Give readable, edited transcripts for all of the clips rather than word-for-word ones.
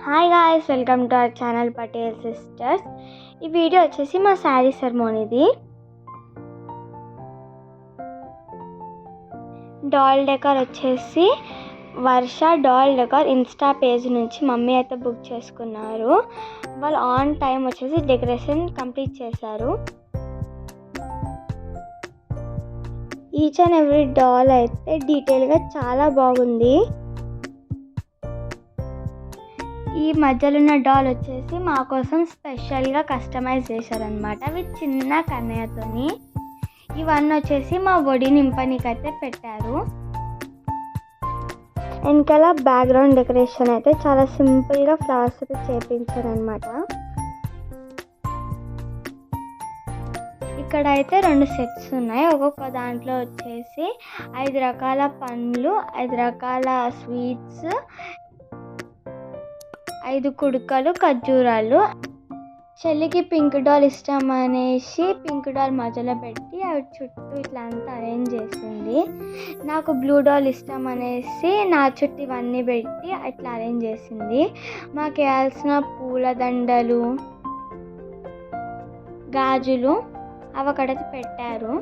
Hi guys, welcome to our channel Patel sisters. ఈ video వచ్చేసి మా శారీ సెరమోనీది. డాల్ డెకర్ వచ్చేసి వర్ష డాల్ డెకర్ ఇన్స్టా పేజ్ నుంచి మమ్మీ అయితే బుక్ చేసుకున్నారు. వాళ్ళు ఆన్ టైం వచ్చేసి డెకరేషన్ కంప్లీట్ చేశారు. ఈచ్ అండ్ ఎవ్రీ డాల్ అయితే డీటెయిల్గా చాలా బాగుంది. ఈ మధ్యలో ఉన్న డాల్ వచ్చేసి మా కోసం స్పెషల్గా కస్టమైజ్ చేశారనమాట విత్ చిన్న కన్నయ్యతోని. ఇవన్నీ వచ్చేసి మా ఒడి నింపనికైతే పెట్టారు. వెనకాల బ్యాక్గ్రౌండ్ డెకరేషన్ అయితే చాలా సింపుల్గా ఫ్లవర్స్ అయితే చేపించారు అనమాట. ఇక్కడ అయితే 2 సెట్స్ ఉన్నాయి. ఒక్కొక్క దాంట్లో వచ్చేసి 5 రకాల పండ్లు, 5 రకాల స్వీట్స్, 5 కుడుకలు, ఖర్జూరాలు. చెల్లికి పింక్ డాల్ ఇష్టం అనేసి పింక్ డాల్ మధ్యలో పెట్టి అవి చుట్టూ ఇట్లా అంతా అరేంజ్ చేసింది. నాకు బ్లూ డాల్ ఇష్టం అనేసి నా చుట్టూ ఇవన్నీ పెట్టి ఇట్లా అరేంజ్ చేసింది. మాకు వేయాల్సిన పూలదండలు, గాజులు అవి అక్కడైతే పెట్టారు.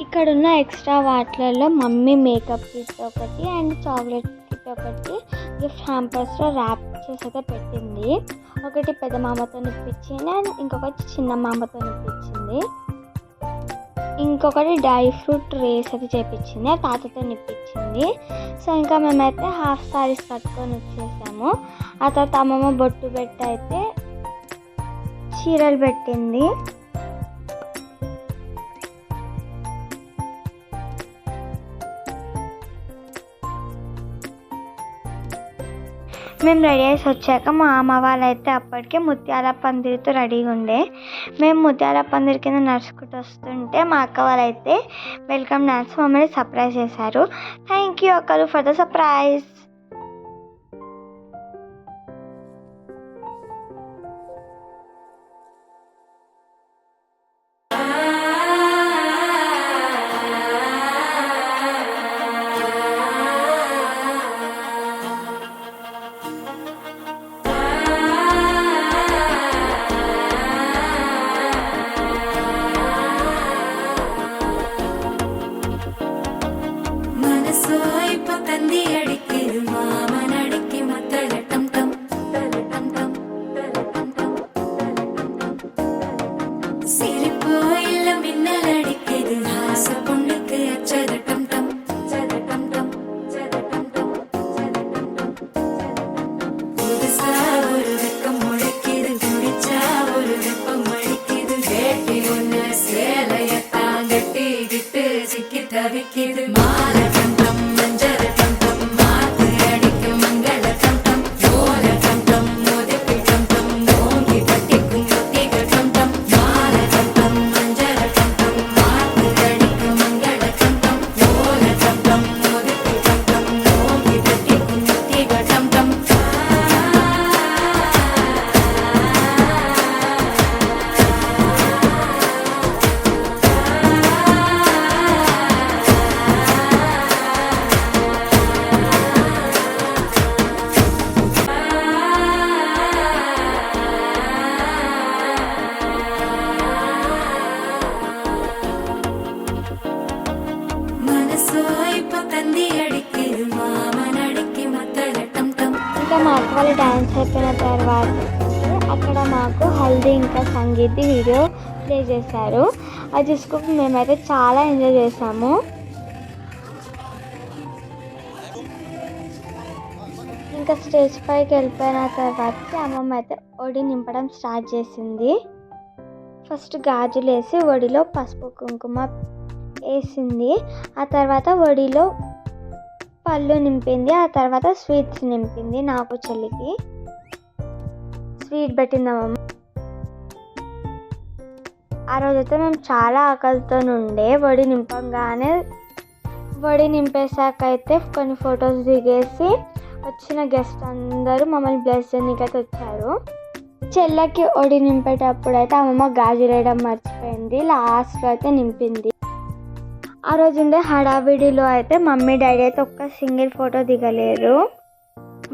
ఇక్కడున్న ఎక్స్ట్రా వాటిలలో మమ్మీ మేకప్ కిట్ ఒకటి అండ్ చాక్లెట్ కిట్ ఒకటి గిఫ్ట్ హ్యాంపర్స్లో ర్యాప్ చేసి అయితే పెట్టింది. ఒకటి పెద్ద మామతో ఇప్పించింది అండ్ ఇంకొకటి చిన్న మామతో ఇప్పించింది. ఇంకొకటి డ్రై ఫ్రూట్ రేస్ అయితే చేపించింది, తాతతో ఇప్పించింది. సో ఇంకా మేమైతే హాఫ్ సారీస్ కట్టుకొని వచ్చేసాము. ఆ తర్వాత అమ్మమ్మ బొట్టు పెట్టి అయితే చీరలు పెట్టింది. మేము రెడీ చేసి వచ్చాక మా అమ్మ వాళ్ళైతే అప్పటికే ముత్యాల పందిరితో రెడీగా ఉండే. మేము ముత్యాల పందిరి కింద నడుచుకుంటూ వస్తుంటే మా అక్క వాళ్ళైతే వెల్కమ్ డాన్స్ మమ్మల్ని సర్ప్రైజ్ చేశారు. థ్యాంక్ యూ అక్కలు ఫర్ ద సర్ప్రైజ్. ఇంకా మా అక్క వాళ్ళు డ్యాన్స్ అయిపోయిన తర్వాత అక్కడ మాకు హల్దీ ఇంకా సంగీత్ వీడియో ప్లే చేశారు. అది చూసుకుంటూ మేమైతే చాలా ఎంజాయ్ చేసాము. ఇంకా స్టేజ్ పైకి వెళ్ళిపోయిన తర్వాత అమ్మమ్మ అయితే ఒడి నింపడం స్టార్ట్ చేసింది. ఫస్ట్ గాజులు వేసి ఒడిలో పసుపు కుంకుమ వేసింది. ఆ తర్వాత ఒడిలో పళ్ళు నింపింది. ఆ తర్వాత స్వీట్స్ నింపింది. నాకు చెల్లికి స్వీట్ పెట్టిందమ్మ. ఆ రోజైతే మేము చాలా ఆకలితో ఉండే. ఒడి నింపంగానే ఒడి నింపేశాక అయితే కొన్ని ఫొటోస్ దిగేసి వచ్చిన గెస్ట్ అందరూ మమ్మల్ని బ్లెస్ చేయడానికైతే వచ్చారు. చెల్లెకి ఒడి నింపేటప్పుడు అయితే అమ్మమ్మ గాజులు వేయడం మర్చిపోయింది. లాస్ట్లో అయితే నింపింది. ఆ రోజు ఉండే హడావిడిలో అయితే మమ్మీ డాడీ అయితే ఒక్క సింగిల్ ఫోటో దిగలేరు.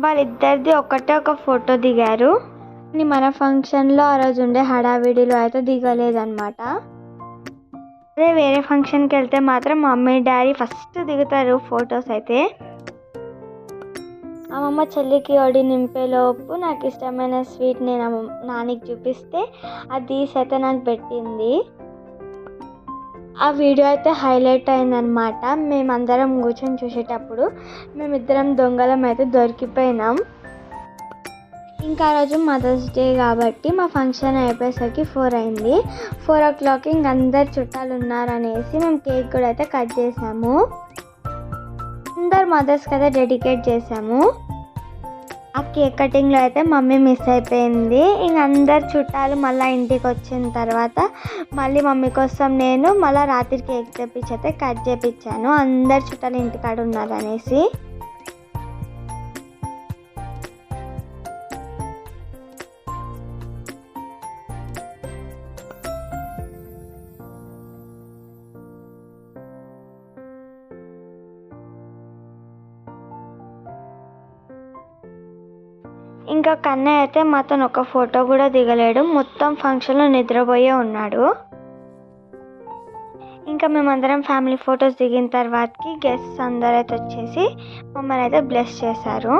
వాళ్ళిద్దరిది ఒకటే ఒక ఫోటో దిగారు. మన ఫంక్షన్లో ఆ రోజు ఉండే హడావిడిలో అయితే దిగలేదన్నమాట. అదే వేరే ఫంక్షన్కి వెళ్తే మాత్రం మమ్మీ డాడీ ఫస్ట్ దిగుతారు ఫొటోస్ అయితే. అమ్మమ్మ చెల్లికి ఒడి నింపేలోపు నాకు ఇష్టమైన స్వీట్ నేను నానికి చూపిస్తే అది తీసి అయితే నాకు పెట్టింది. ఆ వీడియో అయితే హైలైట్ అయిందనమాట. మేమందరం కూర్చొని చూసేటప్పుడు మేమిద్దరం దొంగలం అయితే దొరికిపోయినాం. ఇంకా ఆ రోజు మదర్స్ డే కాబట్టి మా ఫంక్షన్ అయిపోయేసరికి 4 అయింది. 4 o'clock ఇంక అందరు చుట్టాలు ఉన్నారనేసి మేము కేక్ కూడా అయితే కట్ చేసాము. అందరు మదర్స్కి అయితే డెడికేట్ చేసాము. ఆ కేక్ కటింగ్లో అయితే మమ్మీ మిస్ అయిపోయింది. ఇంక అందరు చుట్టాలు మళ్ళీ ఇంటికి వచ్చిన తర్వాత మళ్ళీ మమ్మీ కోసం నేను మళ్ళీ రాత్రి కేక్ తెప్పించి అయితే కట్ చేయించాను. అందరు చుట్టాలు ఇంటికాడ ఉన్నారనేసి. ఇంకా కన్నయ్య అయితే మాతో ఒక ఫోటో కూడా దిగలేడు. మొత్తం ఫంక్షన్లో నిద్రపోయే ఉన్నాడు. ఇంకా మేమందరం ఫ్యామిలీ ఫొటోస్ దిగిన తర్వాతకి గెస్ట్స్ అందరూ అయితే వచ్చేసి మమ్మల్ని అయితే బ్లెస్ చేశారు.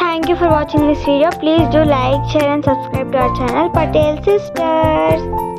Thank you for watching this video. Please do like, share and subscribe to our channel Patel Sisters.